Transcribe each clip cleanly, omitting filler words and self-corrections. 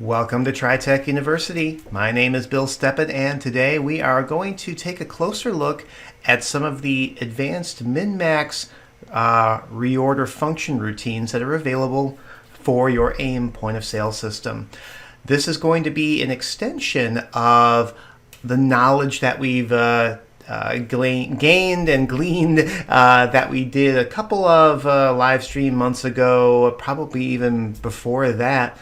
Welcome to TriTech University. My name is Bill Steppen, and today we are going to take a closer look at some of the advanced min-max reorder function routines that are available for your AIM point of sale system. This is going to be an extension of the knowledge that we've gained and gleaned that we did a couple of live stream months ago, probably even before that,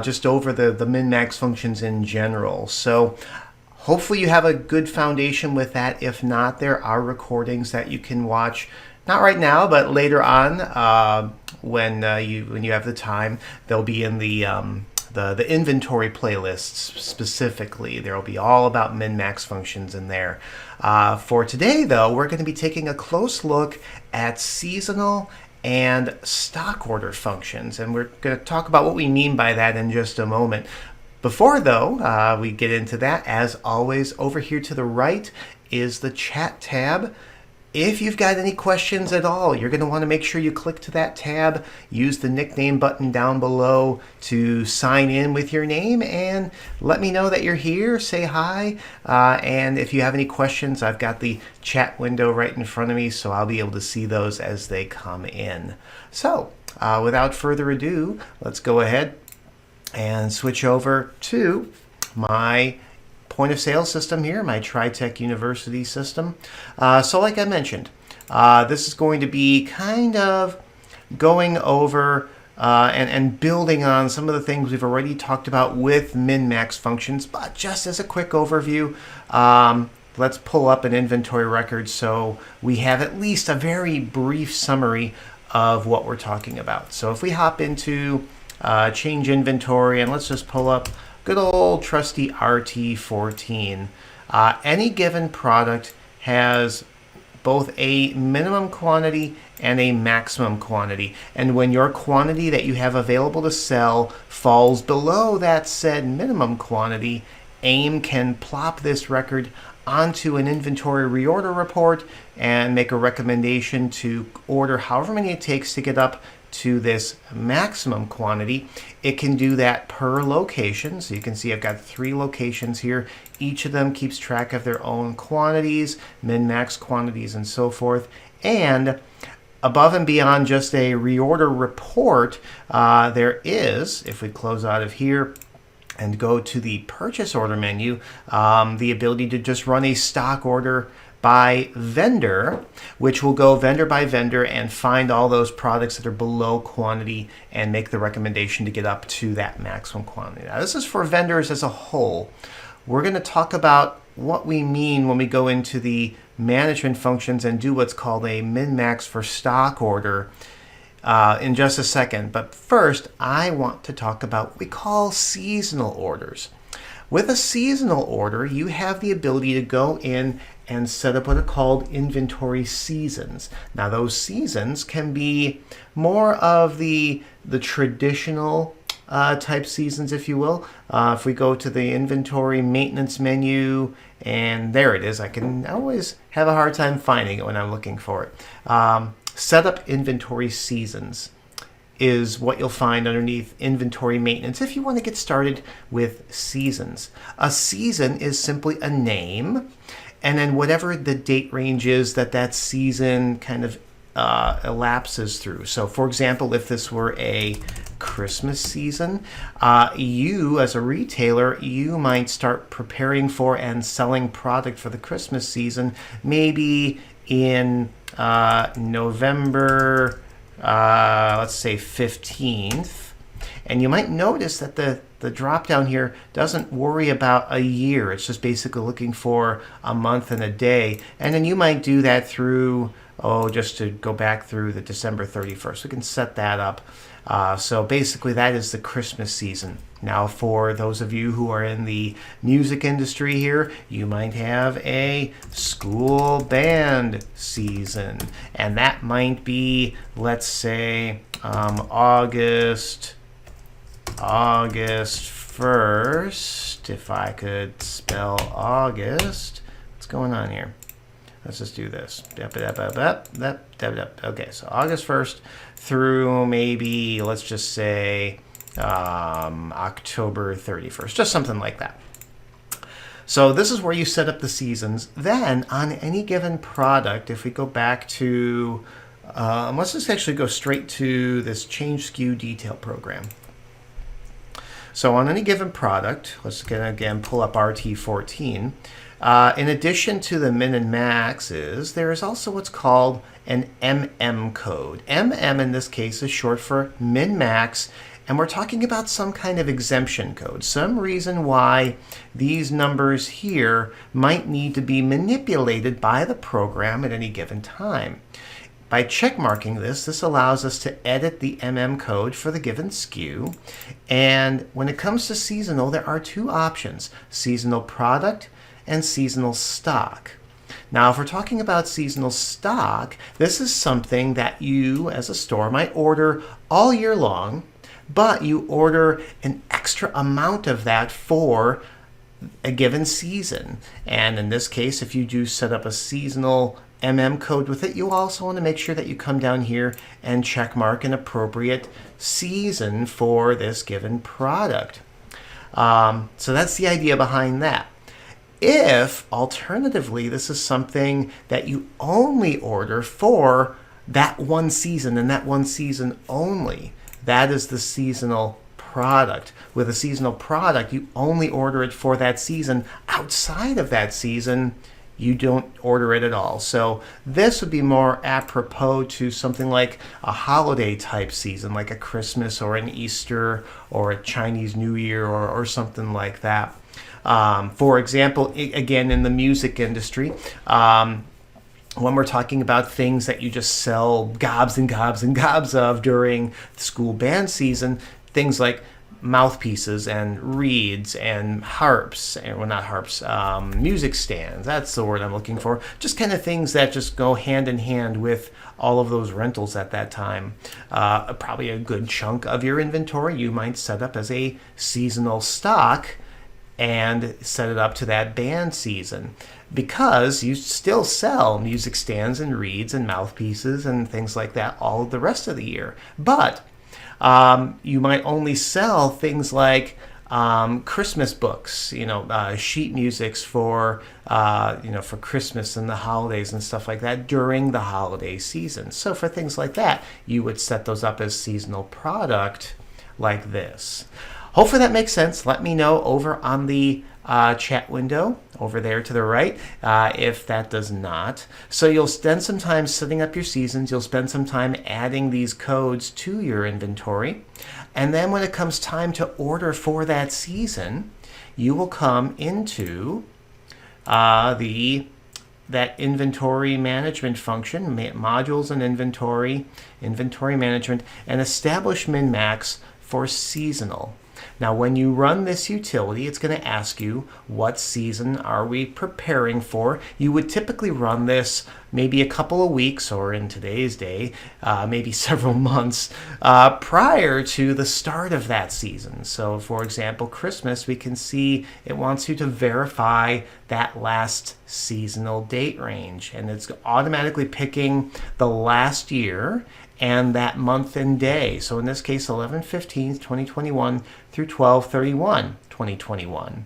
just over the min-max functions in general. So hopefully you have a good foundation with that. If not, there are recordings that you can watch, not right now, but later on when you have the time. They'll be in the inventory playlists specifically. There will be all about min-max functions in there. For today, though, we're going to be taking a close look at seasonal and stock order functions, and we're going to talk about what we mean by that in just a moment. Before, though, we get into that, as always, over here to the right is the chat tab. If you've got any questions at all, you're going to want to make sure you click to that tab, use the nickname button down below to sign in with your name, and let me know that you're here, say hi, and if you have any questions, I've got the chat window right in front of me, so I'll be able to see those as they come in. So, without further ado, let's go ahead and switch over to my point of sale system here, my TriTech University system. So like I mentioned, this is going to be kind of going over and building on some of the things we've already talked about with min-max functions, but just as a quick overview, let's pull up an inventory record so we have at least a very brief summary of what we're talking about. So if we hop into change inventory, and let's just pull up good old trusty RT14. Any given product has both a minimum quantity and a maximum quantity. And when your quantity that you have available to sell falls below that said minimum quantity, AIM can plop this record onto an inventory reorder report and make a recommendation to order however many it takes to get up to this maximum quantity. It can do that per location. So you can see I've got 3 locations here. Each of them keeps track of their own quantities, min-max quantities, and so forth. And above and beyond just a reorder report, there is, if we close out of here and go to the purchase order menu, the ability to just run a stock order by vendor, which will go vendor by vendor and find all those products that are below quantity and make the recommendation to get up to that maximum quantity. Now, this is for vendors as a whole. We're going to talk about what we mean when we go into the management functions and do what's called a min-max for stock order in just a second. But first, I want to talk about what we call seasonal orders. With a seasonal order, you have the ability to go in and set up what are called inventory seasons. Now, those seasons can be more of the traditional type seasons, if you will. If we go to the inventory maintenance menu, and there it is. I can always have a hard time finding it when I'm looking for it. Set up inventory seasons is what you'll find underneath inventory maintenance if you want to get started with seasons. A season is simply a name, and then whatever the date range is that season kind of elapses through. So for example, if this were a Christmas season, you as a retailer, you might start preparing for and selling product for the Christmas season maybe in November, let's say 15th, and you might notice that the drop down here doesn't worry about a year. It's just basically looking for a month and a day, and then you might do that through, just to go back through the December 31st. We can set that up. So basically that is the Christmas season. Now for those of you who are in the music industry here, you might have a school band season, and that might be, let's say, August 1st, if I could spell August. What's going on here? Let's just do this. Okay, so August 1st through maybe, let's just say, October 31st, just something like that. So this is where you set up the seasons. Then on any given product, if we go back to, let's just actually go straight to this change SKU detail program. So on any given product, let's again pull up RT14. In addition to the min and maxes, there is also what's called an MM code. MM in this case is short for min max, and we're talking about some kind of exemption code, some reason why these numbers here might need to be manipulated by the program at any given time. By checkmarking this allows us to edit the MM code for the given SKU. And when it comes to seasonal, there are two options: seasonal product and seasonal stock. Now, if we're talking about seasonal stock, this is something that you as a store might order all year long, but you order an extra amount of that for a given season. And in this case, if you do set up a seasonal MM code with it, you also want to make sure that you come down here and check mark an appropriate season for this given product. So that's the idea behind that. If, alternatively, this is something that you only order for that one season and that one season only, that is the seasonal product. With a seasonal product, you only order it for that season. Outside of that season, you don't order it at all. So this would be more apropos to something like a holiday type season, like a Christmas or an Easter or a Chinese New Year or something like that. For example, again, in the music industry, when we're talking about things that you just sell gobs and gobs and gobs of during the school band season, things like mouthpieces and reeds and harps, and well, not harps, music stands, that's the word I'm looking for, just kind of things that just go hand in hand with all of those rentals at that time. Probably a good chunk of your inventory you might set up as a seasonal stock and set it up to that band season, because you still sell music stands and reeds and mouthpieces and things like that all the rest of the year. But you might only sell things like Christmas books, sheet musics for for Christmas and the holidays and stuff like that during the holiday season. So for things like that, you would set those up as seasonal product like this. Hopefully that makes sense. Let me know over on the chat window over there to the right if that does not. So you'll spend some time setting up your seasons. You'll spend some time adding these codes to your inventory. And then when it comes time to order for that season, you will come into that inventory management function, modules and inventory management, and establish min-max for seasonal. Now, when you run this utility, it's going to ask you, what season are we preparing for? You would typically run this maybe a couple of weeks, or in today's day, maybe several months prior to the start of that season. So, for example, Christmas, we can see it wants you to verify that last seasonal date range. And it's automatically picking the last year and that month and day. So in this case, 11/15/2021 through 12/31/2021.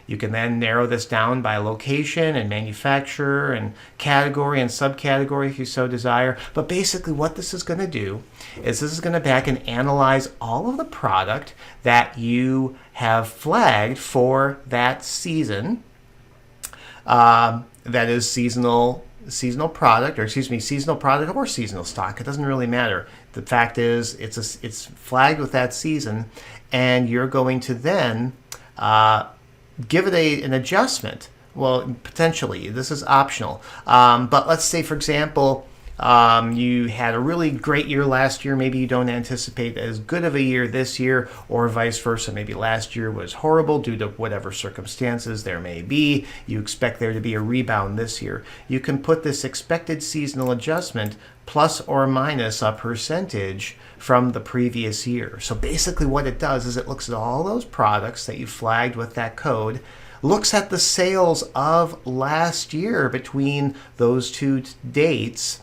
You can then narrow this down by location and manufacturer and category and subcategory if you so desire. But basically what this is going to do is this is going to back and analyze all of the product that you have flagged for that season. That is seasonal product, or seasonal product or seasonal stock. It doesn't really matter. The fact is it's flagged with that season, and you're going to then give it an adjustment. Well, potentially, this is optional. But let's say, for example, you had a really great year last year. Maybe you don't anticipate as good of a year this year, or vice versa. Maybe last year was horrible due to whatever circumstances there may be. You expect there to be a rebound this year. You can put this expected seasonal adjustment plus or minus a percentage from the previous year. So basically what it does is it looks at all those products that you flagged with that code, looks at the sales of last year between those two dates,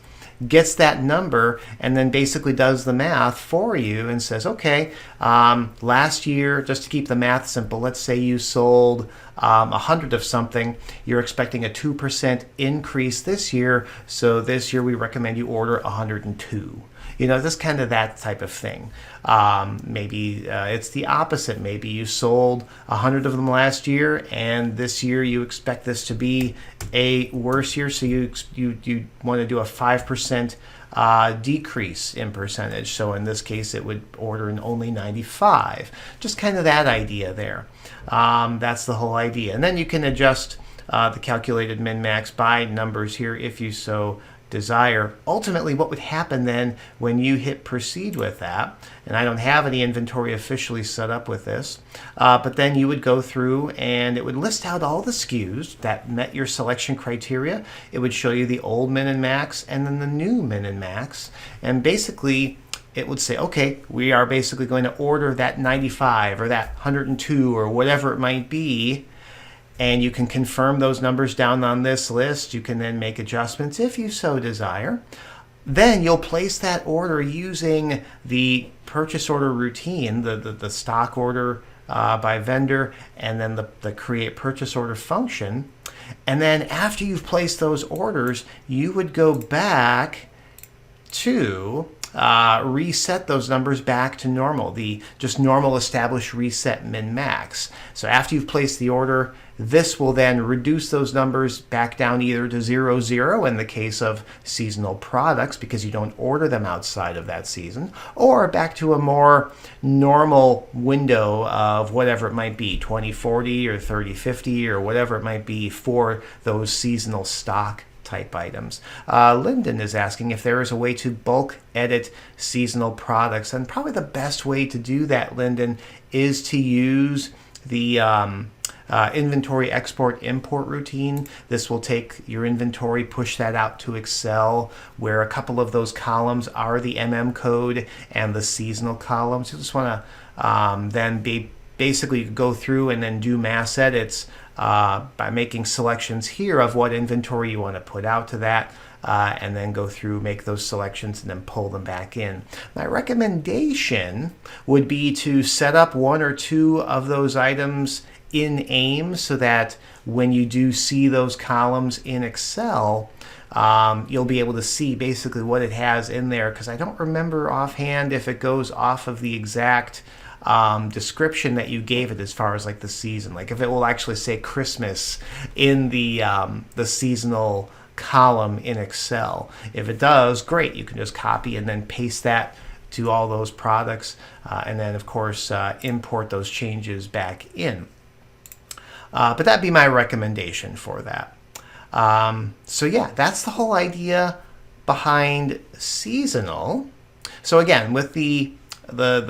gets that number and then basically does the math for you and says, okay, last year, just to keep the math simple, let's say you sold 100 of something, you're expecting a 2% increase this year, so this year we recommend you order 102. Just kind of that type of thing. Maybe it's the opposite. Maybe you sold 100 of them last year, and this year you expect this to be a worse year, so you want to do a 5% decrease in percentage. So in this case, it would order in only 95. Just kind of that idea there. That's the whole idea. And then you can adjust the calculated min-max by numbers here if you so desire. Ultimately, what would happen then when you hit proceed with that, and I don't have any inventory officially set up with this, but then you would go through and it would list out all the SKUs that met your selection criteria. It would show you the old min and max and then the new min and max, and basically it would say, okay, we are basically going to order that 95 or that 102 or whatever it might be. And you can confirm those numbers down on this list. You can then make adjustments if you so desire. Then you'll place that order using the purchase order routine, the stock order by vendor, and then the create purchase order function. And then after you've placed those orders, you would go back to reset those numbers back to normal, the just normal established reset min max. So after you've placed the order, this will then reduce those numbers back down either to 0, 0 in the case of seasonal products because you don't order them outside of that season, or back to a more normal window of whatever it might be, 20/40 or 30/50 or whatever it might be for those seasonal stock type items. Lyndon is asking if there is a way to bulk edit seasonal products, and probably the best way to do that, Lyndon, is to use the inventory export import routine. This will take your inventory, push that out to Excel, where a couple of those columns are the code and the seasonal columns. You just want to then basically go through and then do mass edits by making selections here of what inventory you want to put out to that, and then go through, make those selections, and then pull them back in. My recommendation would be to set up one or two of those items in AIM so that when you do see those columns in Excel, you'll be able to see basically what it has in there, because I don't remember offhand if it goes off of the exact description that you gave it as far as like the season, like if it will actually say Christmas in the seasonal column in Excel. If it does, great, you can just copy and then paste that to all those products, and then of course import those changes back in. But that'd be my recommendation for that. So yeah, that's the whole idea behind seasonal. So again, with the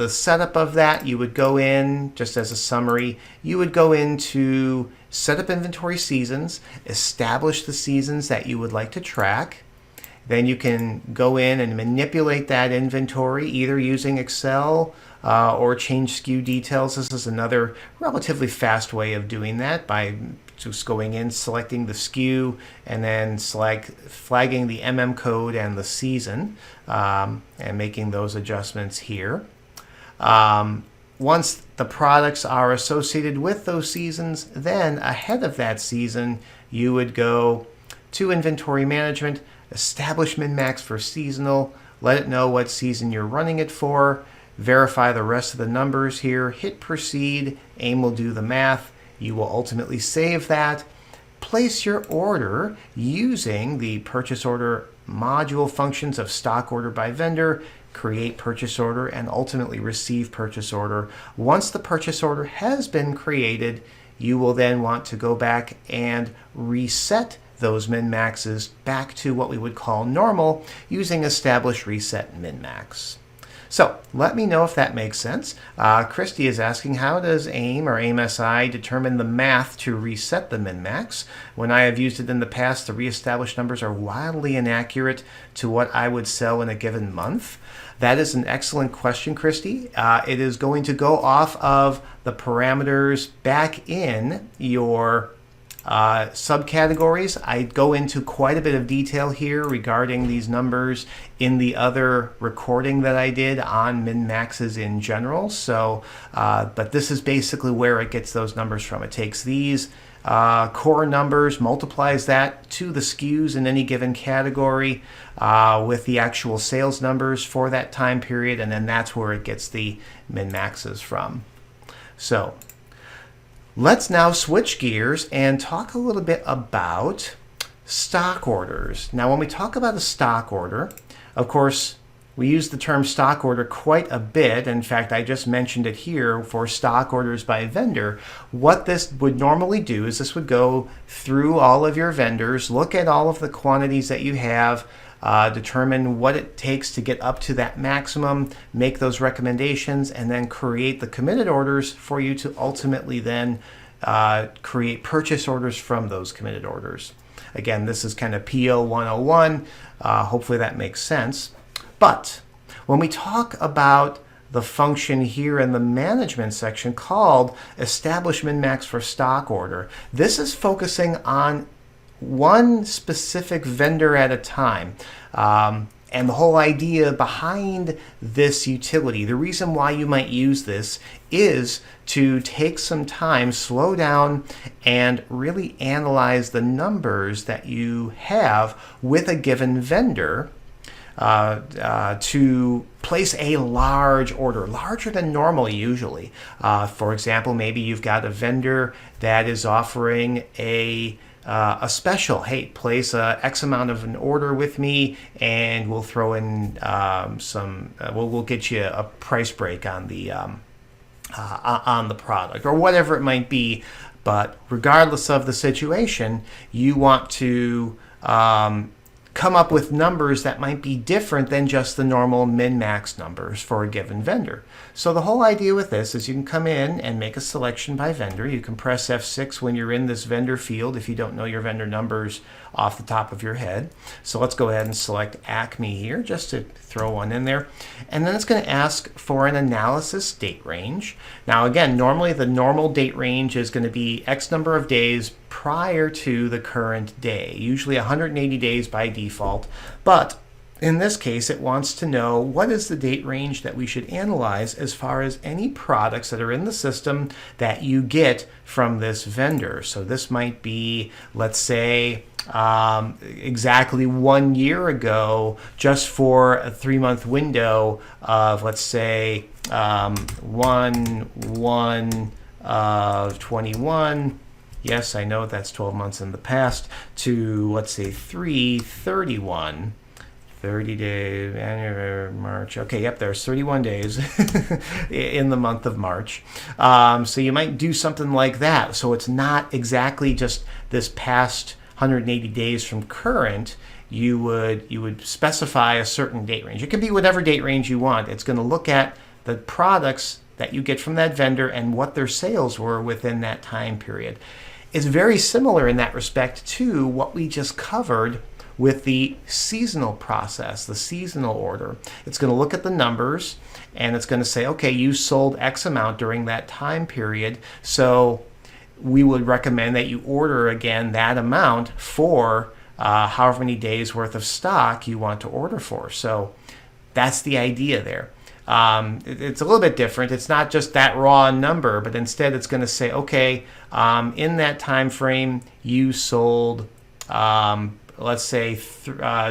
setup of that, you would go in, just as a summary, you would go into set up inventory seasons, establish the seasons that you would like to track. Then you can go in and manipulate that inventory either using Excel or change SKU details. This is another relatively fast way of doing that by just going in, selecting the SKU, and then flagging the code and the season, and making those adjustments here. Once the products are associated with those seasons, then ahead of that season, you would go to inventory management, establish min-max for seasonal, let it know what season you're running it for, verify the rest of the numbers here, hit proceed, AIM will do the math, you will ultimately save that, place your order using the purchase order module functions of stock order by vendor, create purchase order, and ultimately receive purchase order. Once the purchase order has been created, you will then want to go back and reset those min-maxes back to what we would call normal using establish reset min-max. So let me know if that makes sense. Christy is asking, how does AIM or AIM-SI determine the math to reset the min-max? When I have used it in the past, the reestablished numbers are wildly inaccurate to what I would sell in a given month. That is an excellent question, Christy. It is going to go off of the parameters back in your Subcategories, I go into quite a bit of detail here regarding these numbers in the other recording that I did on min-maxes in general. So, but this is basically where it gets those numbers from. It takes these core numbers, multiplies that to the SKUs in any given category with the actual sales numbers for that time period, and then that's where it gets the min-maxes from. So let's now switch gears and talk a little bit about stock orders. Now, when we talk about a stock order, of course, we use the term stock order quite a bit. In fact, I just mentioned it here for stock orders by vendor. What this would normally do is this would go through all of your vendors, look at all of the quantities that you have, determine what it takes to get up to that maximum, make those recommendations, and then create the committed orders for you to ultimately then create purchase orders from those committed orders. Again, this is kind of PO 101. Hopefully that makes sense. But when we talk about the function here in the management section called establish min-max for stock order, this is focusing on one specific vendor at a time. And the whole idea behind this utility, the reason why you might use this is to take some time, slow down, and really analyze the numbers that you have with a given vendor to place a large order, larger than normal usually. For example, maybe you've got a vendor that is offering a special. Hey, place X amount of an order with me, and we'll throw in we'll get you a price break on the product or whatever it might be. But regardless of the situation, you want to come up with numbers that might be different than just the normal min-max numbers for a given vendor. So the whole idea with this is you can come in and make a selection by vendor. You can press F6 when you're in this vendor field if you don't know your vendor numbers off the top of your head. So let's go ahead and select Acme here just to throw one in there. And then it's going to ask for an analysis date range. Now again, normally the normal date range is going to be X number of days prior to the current day, usually 180 days by default. But in this case, it wants to know what is the date range that we should analyze as far as any products that are in the system that you get from this vendor. So this might be, let's say, exactly 1 year ago, just for a 3-month window of, let's say, 1/1 of 21. Yes, I know that's 12 months in the past, to, let's say, 3/31. 30 days, January, March. Okay, yep, there's 31 days in the month of March. So you might do something like that. So it's not exactly just this past 180 days from current. You would specify a certain date range. It can be whatever date range you want. It's going to look at the products that you get from that vendor and what their sales were within that time period. It's very similar in that respect to what we just covered with the seasonal process, the seasonal order. It's going to look at the numbers and it's going to say, okay, you sold X amount during that time period, so we would recommend that you order again that amount for however many days worth of stock you want to order for. So that's the idea there. It's a little bit different. It's not just that raw number, but instead it's going to say, okay, in that time frame you sold let's say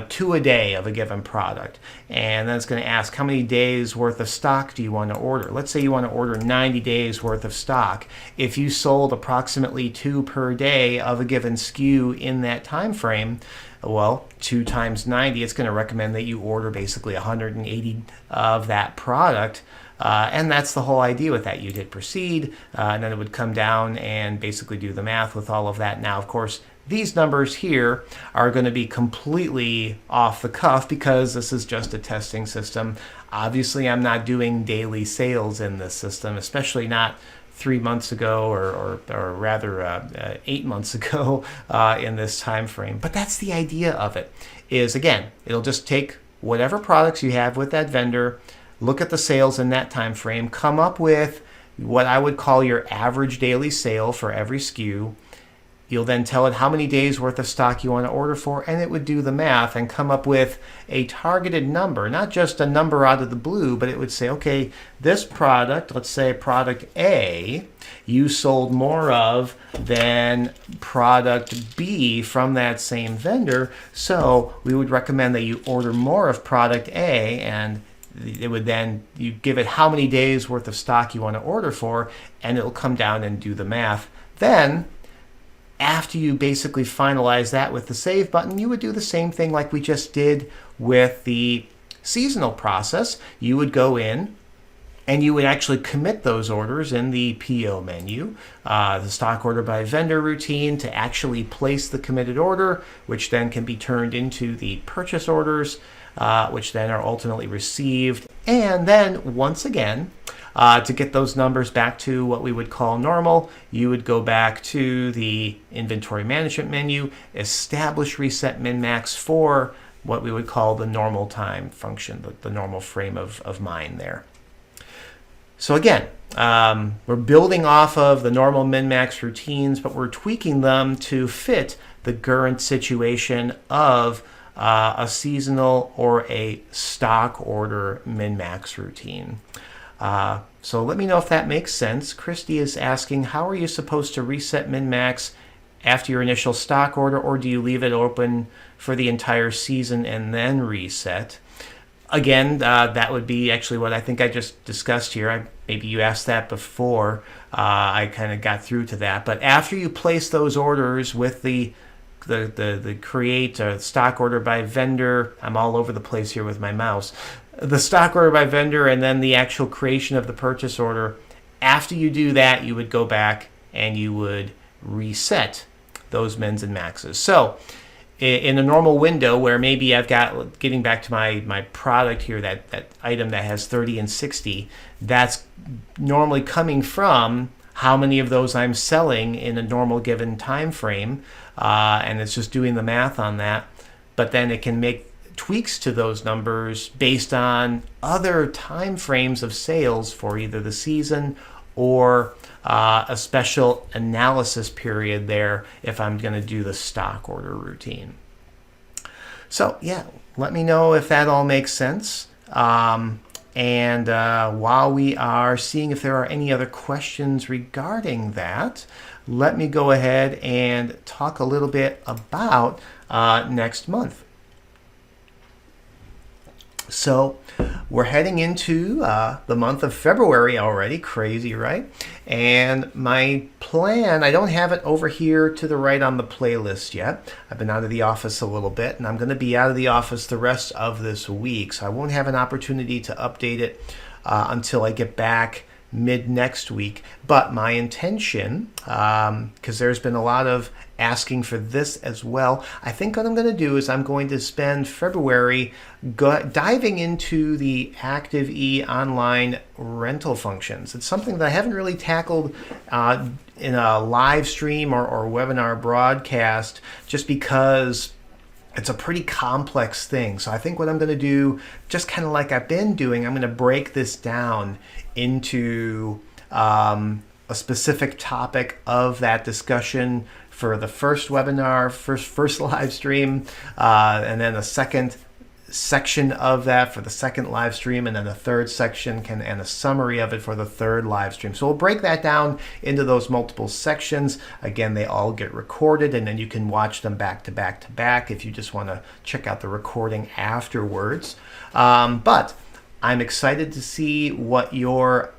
2 a day of a given product, and then it's going to ask how many days worth of stock do you want to order. Let's say you want to order 90 days worth of stock. If you sold approximately 2 per day of a given SKU in that time frame, well, 2 times 90, it's going to recommend that you order basically 180 of that product. And that's the whole idea with that. You'd hit proceed, and then it would come down and basically do the math with all of that. Now, of course, these numbers here are going to be completely off the cuff because this is just a testing system. Obviously, I'm not doing daily sales in this system, especially not 3 months ago or rather 8 months ago in this time frame. But that's the idea of it, is again, it'll just take whatever products you have with that vendor, look at the sales in that time frame, come up with what I would call your average daily sale for every SKU, You'll then tell it how many days worth of stock you want to order for, and it would do the math and come up with a targeted number, not just a number out of the blue, but it would say, okay, this product, let's say product A, you sold more of than product B from that same vendor. So we would recommend that you order more of product A, and it would then, you give it how many days worth of stock you want to order for, and it'll come down and do the math. Then, after you basically finalize that with the save button, you would do the same thing like we just did with the seasonal process. You would go in and you would actually commit those orders in the PO menu, the stock order by vendor routine, to actually place the committed order, which then can be turned into the purchase orders, which then are ultimately received. And then once again, to get those numbers back to what we would call normal, you would go back to the inventory management menu, establish reset min-max for what we would call the normal time function, the normal frame of mind there. So again, we're building off of the normal min-max routines, but we're tweaking them to fit the current situation of a seasonal or a stock order min-max routine. So let me know if that makes sense. Christy is asking, how are you supposed to reset min-max after your initial stock order, or do you leave it open for the entire season and then reset? Again, that would be actually what I think I just discussed here. Maybe you asked that before. I kind of got through to that. But after you place those orders with the create stock order by vendor, I'm all over the place here with my mouse, the stock order by vendor, and then the actual creation of the purchase order, after you do that, you would go back and you would reset those mins and maxes. So in a normal window where maybe I've got, getting back to my product here, that item that has 30 and 60, that's normally coming from how many of those I'm selling in a normal given time frame, and it's just doing the math on that. But then it can make tweaks to those numbers based on other time frames of sales for either the season or a special analysis period there if I'm going to do the stock order routine. So yeah, let me know if that all makes sense. And while we are seeing if there are any other questions regarding that, let me go ahead and talk a little bit about next month. So we're heading into the month of February already. Crazy, right? And my plan, I don't have it over here to the right on the playlist yet. I've been out of the office a little bit, and I'm going to be out of the office the rest of this week. So I won't have an opportunity to update it until I get back mid next week. But my intention, because there's been a lot of asking for this as well, I think what I'm going to do is I'm going to spend February diving into the Active E online rental functions. It's something that I haven't really tackled in a live stream or webinar broadcast, just because it's a pretty complex thing. So I think what I'm going to do, just kind of like I've been doing, I'm going to break this down into a specific topic of that discussion for the first webinar, first live stream, and then a second section of that for the second live stream, and then a third section and a summary of it for the third live stream. So we'll break that down into those multiple sections. Again, they all get recorded, and then you can watch them back to back to back if you just want to check out the recording afterwards. But I'm excited to see what your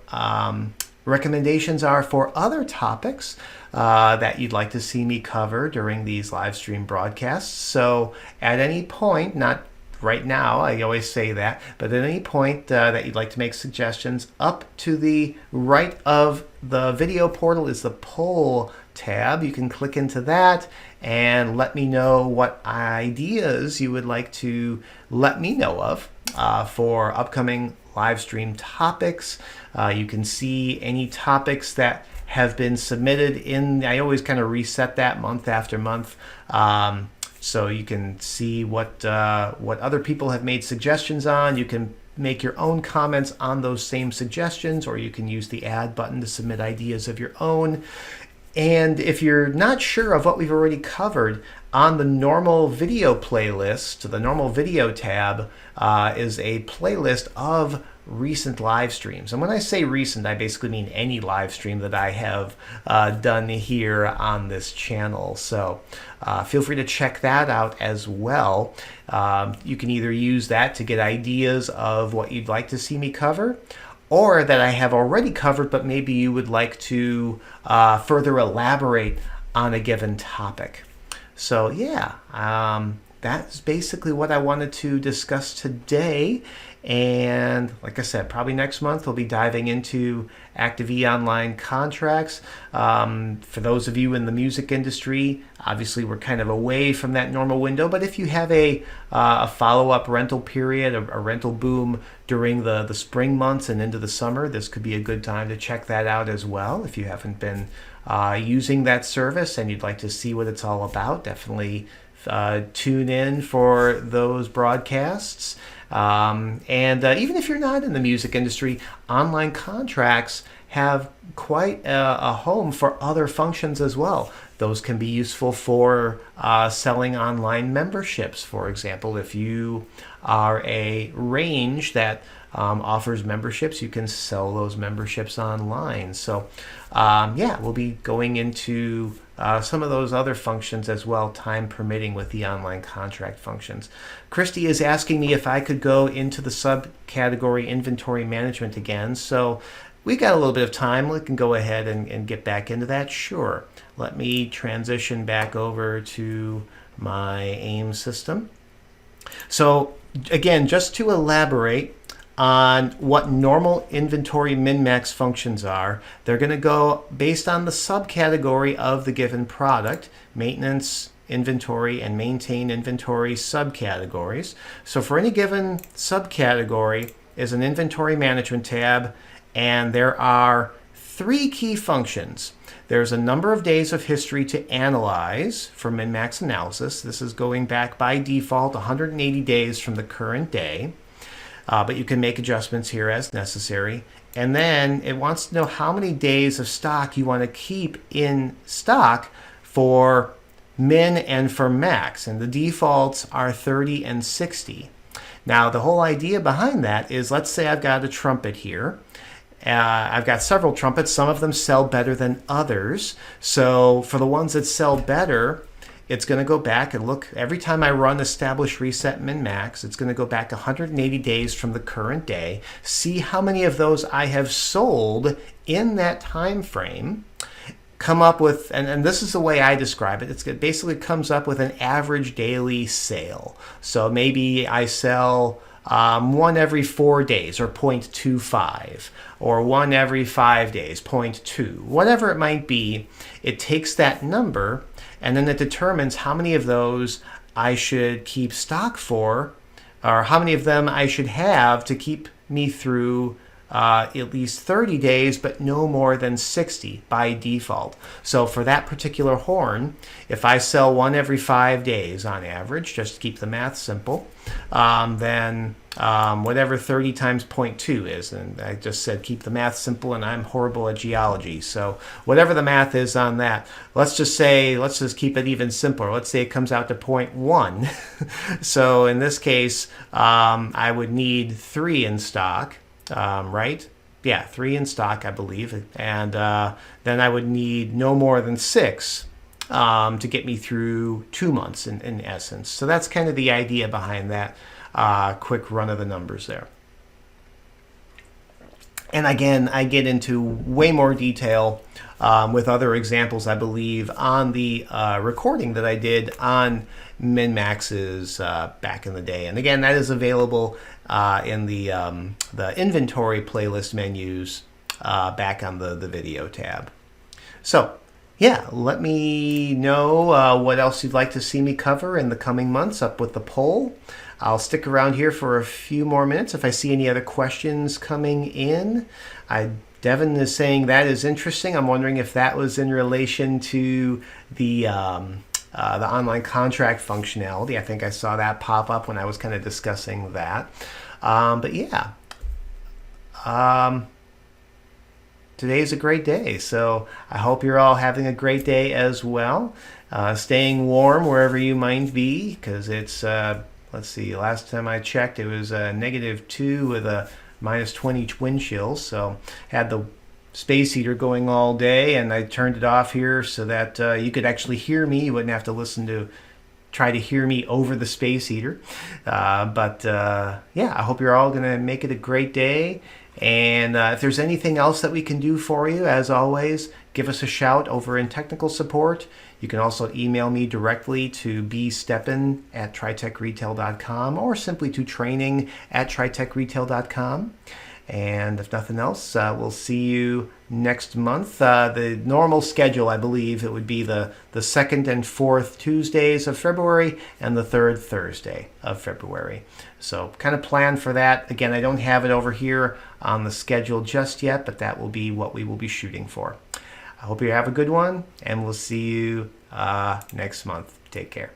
recommendations are for other topics that you'd like to see me cover during these live stream broadcasts. So at any point, not right now, I always say that, but at any point that you'd like to make suggestions, up to the right of the video portal is the poll tab. You can click into that and let me know what ideas you would like to let me know of for upcoming live stream topics. You can see any topics that have been submitted in. I always kind of reset that month after month, so you can see what other people have made suggestions on. You can make your own comments on those same suggestions, or you can use the add button to submit ideas of your own. And if you're not sure of what we've already covered, on the normal video playlist, the normal video tab is a playlist of recent live streams. And when I say recent, I basically mean any live stream that I have done here on this channel. So feel free to check that out as well. You can either use that to get ideas of what you'd like to see me cover, or that I have already covered, but maybe you would like to further elaborate on a given topic. So yeah, that's basically what I wanted to discuss today. And like I said, probably next month we'll be diving into Active E Online contracts. For those of you in the music industry, obviously we're kind of away from that normal window, but if you have a follow-up rental period, a rental boom during the spring months and into the summer, this could be a good time to check that out as well. If you haven't been using that service and you'd like to see what it's all about, definitely tune in for those broadcasts. And even if you're not in the music industry, online contracts have quite a home for other functions as well. Those can be useful for selling online memberships, for example. If you are a range that offers memberships, you can sell those memberships online. So yeah, we'll be going into some of those other functions as well, time permitting, with the online contract functions. Christy is asking me if I could go into the subcategory inventory management again. So we got a little bit of time. We can go ahead and get back into that. Sure. Let me transition back over to my AIM system. So again, just to elaborate on what normal inventory min-max functions are, they're going to go based on the subcategory of the given product: maintenance, inventory, and maintain inventory subcategories. So for any given subcategory is an inventory management tab, and there are 3 key functions. There's a number of days of history to analyze for min-max analysis. This is going back by default 180 days from the current day. But you can make adjustments here as necessary. And then it wants to know how many days of stock you want to keep in stock for min and for max. And the defaults are 30 and 60. Now, the whole idea behind that is, let's say I've got a trumpet here. I've got several trumpets. Some of them sell better than others. So for the ones that sell better, it's going to go back and look every time I run establish, reset, min, max. It's going to go back 180 days from the current day, see how many of those I have sold in that time frame, come up with, and this is the way I describe it, it basically comes up with an average daily sale. So maybe I sell one every 4 days, or 0.25, or one every 5 days, 0.2, whatever it might be. It takes that number, and then it determines how many of those I should keep stock for, or how many of them I should have to keep me through at least 30 days, but no more than 60 by default. So for that particular horn, if I sell one every 5 days on average, just to keep the math simple, then whatever 30 times 0.2 is, and I just said keep the math simple, and I'm horrible at geology, so whatever the math is on that, let's just keep it even simpler. Let's say it comes out to 0.1. So in this case, I would need 3 in stock. Right? Yeah, 3 in stock, I believe. And then I would need no more than 6 to get me through 2 months in essence. So that's kind of the idea behind that quick run of the numbers there. And again, I get into way more detail with other examples, I believe, on the recording that I did on min-maxes back in the day. And again, that is available in the inventory playlist menus back on the video tab. So yeah, let me know what else you'd like to see me cover in the coming months up with the poll. I'll stick around here for a few more minutes if I see any other questions coming in. Devin is saying that is interesting. I'm wondering if that was in relation to the online contract functionality. I think I saw that pop up when I was kind of discussing that. But yeah. today's a great day. So I hope you're all having a great day as well. Staying warm wherever you might be, because it's, let's see, last time I checked, it was -2 with a -20 wind chills. So had the space heater going all day, and I turned it off here so that you could actually hear me. You wouldn't have to try to hear me over the space heater. Yeah, I hope you're all going to make it a great day. And if there's anything else that we can do for you, as always, give us a shout over in technical support. You can also email me directly to bsteppen@tritechretail.com or simply to training@tritechretail.com. And if nothing else, we'll see you next month. The normal schedule, I believe, it would be the second and fourth Tuesdays of February and the third Thursday of February. So kind of plan for that. Again, I don't have it over here on the schedule just yet, but that will be what we will be shooting for. I hope you have a good one, and we'll see you next month. Take care.